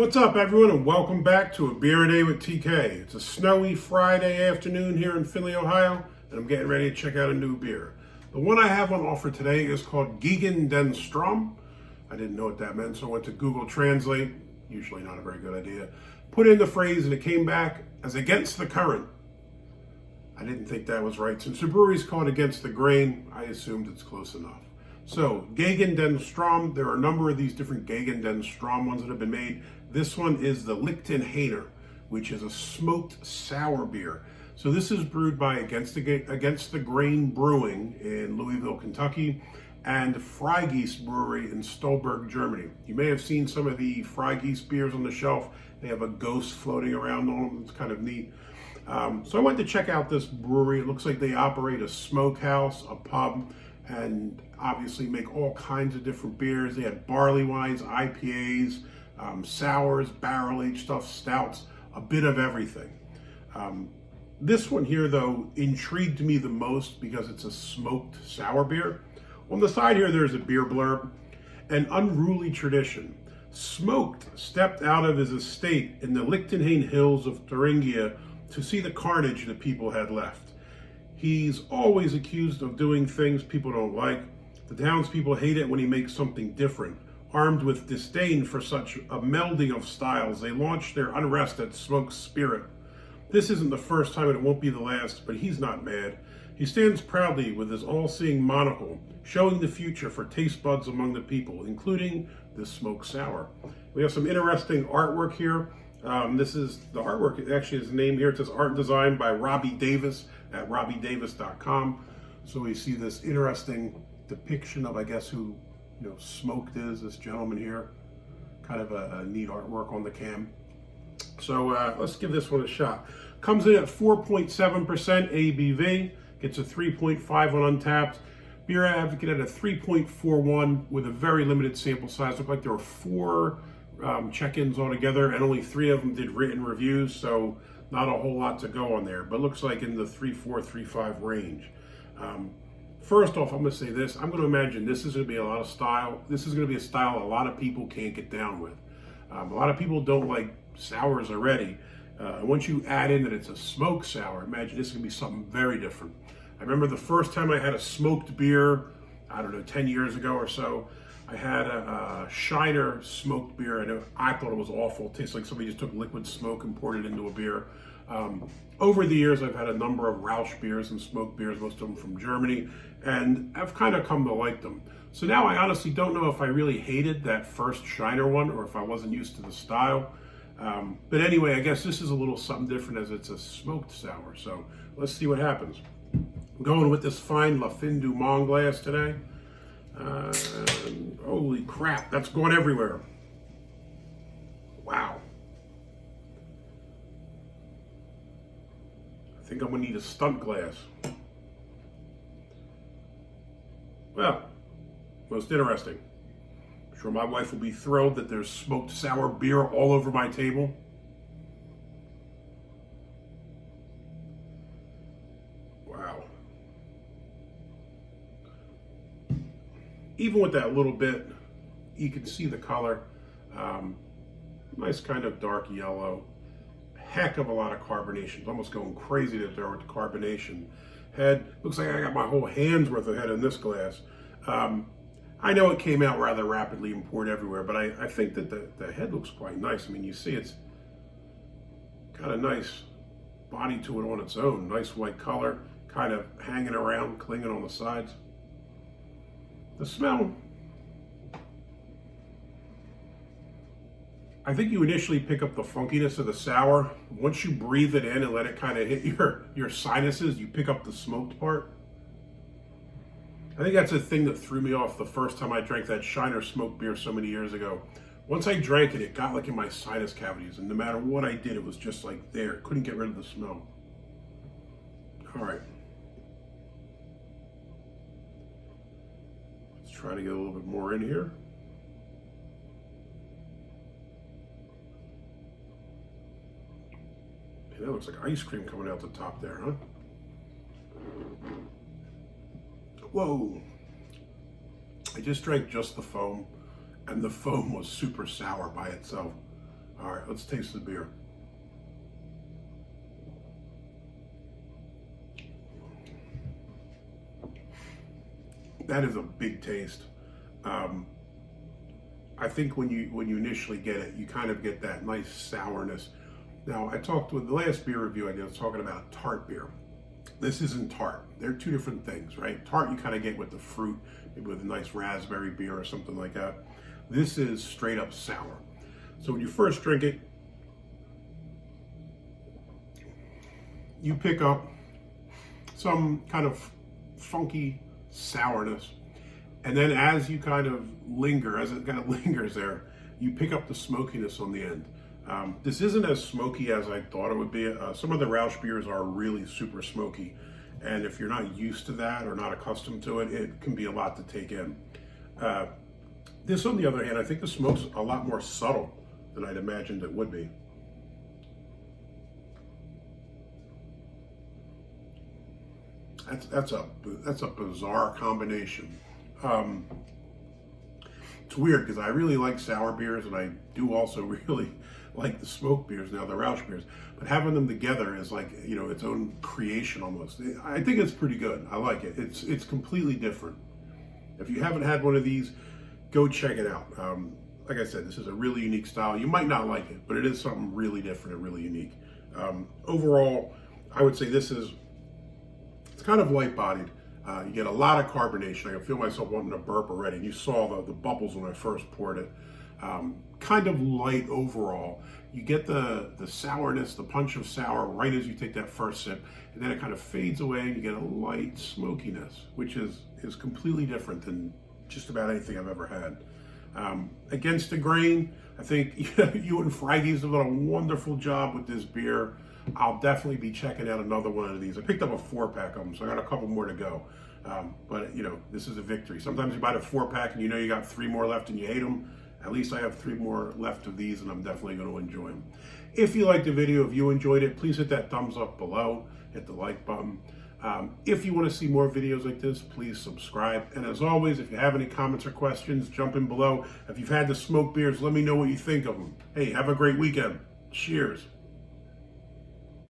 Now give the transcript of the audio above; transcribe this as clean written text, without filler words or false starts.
What's up, everyone, and welcome back to A Beer A Day with TK. It's a snowy Friday afternoon here in Findlay, Ohio, and I'm getting ready to check out a new beer. The one I have on offer today is called Gegen den Strom. I didn't know what that meant, so I went to Google Translate, usually not a very good idea, put in the phrase, and it came back as against the current. I didn't think that was right. Since the brewery's called Against the Grain, I assumed it's close enough. So, Gegen den Strom, there are a number of these different Gegen den Strom ones that have been made. This one is the Lichtenhainer, which is a smoked sour beer. So this is brewed by Against the Grain Brewing in Louisville, Kentucky, and Freigeist Brewery in Stolberg, Germany. You may have seen some of the Freigeist beers on the shelf. They have a ghost floating around on them. It's kind of neat. So I went to check out this brewery. It looks like they operate a smokehouse, a pub, and obviously make all kinds of different beers. They had barley wines, IPAs, sours, barrel-aged stuff, stouts, a bit of everything. This one here, though, intrigued me the most because it's a smoked sour beer. On the side here, there's a beer blurb. An unruly tradition. Smoked stepped out of his estate in the Lichtenhainer hills of Thuringia to see the carnage that people had left. He's always accused of doing things people don't like. The townspeople hate it when he makes something different. Armed with disdain for such a melding of styles, they launch their unrest at Smoke's spirit. This isn't the first time and it won't be the last, but he's not mad. He stands proudly with his all-seeing monocle, showing the future for taste buds among the people, including this smoked sour. We have some interesting artwork here. This is the artwork, it actually is named here. It says art designed by Robbie Davis at robbiedavis.com. So we see this interesting depiction of, I guess, who Smoked is, this gentleman here. Kind of a neat artwork on the can. So let's give this one a shot. Comes in at 4.7% ABV. Gets a 3.5 on Untapped. Beer Advocate at a 3.41 with a very limited sample size. Looked like there were 4 check-ins altogether, and only 3 of them did written reviews, so not a whole lot to go on there. But looks like in the 3.4, 3.5 range. First off, I'm going to say this. I'm going to imagine this is going to be a lot of style. This is going to be a style a lot of people can't get down with. A lot of people don't like sours already. Once you add in that it's a smoked sour, imagine this is going to be something very different. I remember the first time I had a smoked beer, I don't know, 10 years ago or so, I had a Shiner smoked beer, and I thought it was awful. It tastes like somebody just took liquid smoke and poured it into a beer. Over the years, I've had a number of Rausch beers and smoked beers, most of them from Germany, and I've kind of come to like them. So now I honestly don't know if I really hated that first Shiner one or if I wasn't used to the style. But anyway, I guess this is a little something different as it's a smoked sour. So let's see what happens. I'm going with this fine La Fin du Monde glass today. Holy crap, that's going everywhere. Wow. I think I'm gonna need a stunt glass. Well, most interesting. I'm sure my wife will be thrilled that there's smoked sour beer all over my table. Wow. Even with that little bit, you can see the color. Nice kind of dark yellow. Heck of a lot of carbonation. It's almost going crazy that there with the carbonation. Head, looks like I got my whole hand's worth of head in this glass. I know it came out rather rapidly and poured everywhere, but I think that the head looks quite nice. I mean, you see it's got a nice body to it on its own. Nice white color, kind of hanging around, clinging on the sides. The smell, I think you initially pick up the funkiness of the sour. Once you breathe it in and let it kind of hit your sinuses, you pick up the smoked part. I think that's the thing that threw me off the first time I drank that Shiner smoked beer so many years ago. Once I drank it, it got like in my sinus cavities, and no matter what I did, it was just like there. Couldn't get rid of the smell. All right. Let's try to get a little bit more in here. And that looks like ice cream coming out the top there, huh? Whoa. I just drank just the foam, and the foam was super sour by itself. All right, let's taste the beer. That is a big taste. I think when you initially get it, you kind of get that nice sourness. Now, I talked with the last beer review I did, I was talking about tart beer. This isn't tart. They're two different things, right? Tart you kind of get with the fruit, maybe with a nice raspberry beer or something like that. This is straight up sour. So when you first drink it, you pick up some kind of funky sourness. And then as you kind of linger, as it kind of lingers there, you pick up the smokiness on the end. This isn't as smoky as I thought it would be. Some of the Rauch beers are really super smoky. And if you're not used to that or not accustomed to it, it can be a lot to take in. This, on the other hand, I think the smoke's a lot more subtle than I'd imagined it would be. That's a bizarre combination. It's weird because I really like sour beers, and I do also really like the smoked beers, now the Rauch beers. But having them together is like, you know, its own creation almost. I think it's pretty good. I like it. It's completely different. If you haven't had one of these, go check it out. Like I said, this is a really unique style. You might not like it, but it is something really different and really unique. Overall, I would say it's kind of light-bodied. You get a lot of carbonation. I can feel myself wanting to burp already. And you saw the bubbles when I first poured it. Kind of light overall. You get the sourness, the punch of sour right as you take that first sip, and then it kind of fades away and you get a light smokiness, which is completely different than just about anything I've ever had. Against the grain, I think you and Freigeist have done a wonderful job with this beer. I'll definitely be checking out another one of these. I picked up a 4-pack of them, so I got a couple more to go. But you know, this is a victory. Sometimes you buy a 4-pack and you know you got 3 more left and you hate them. At least I have 3 more left of these, and I'm definitely going to enjoy them. If you liked the video, if you enjoyed it, please hit that thumbs up below, hit the like button. If you want to see more videos like this, please subscribe. And as always, if you have any comments or questions, jump in below. If you've had the smoked beers, let me know what you think of them. Hey, have a great weekend. Cheers.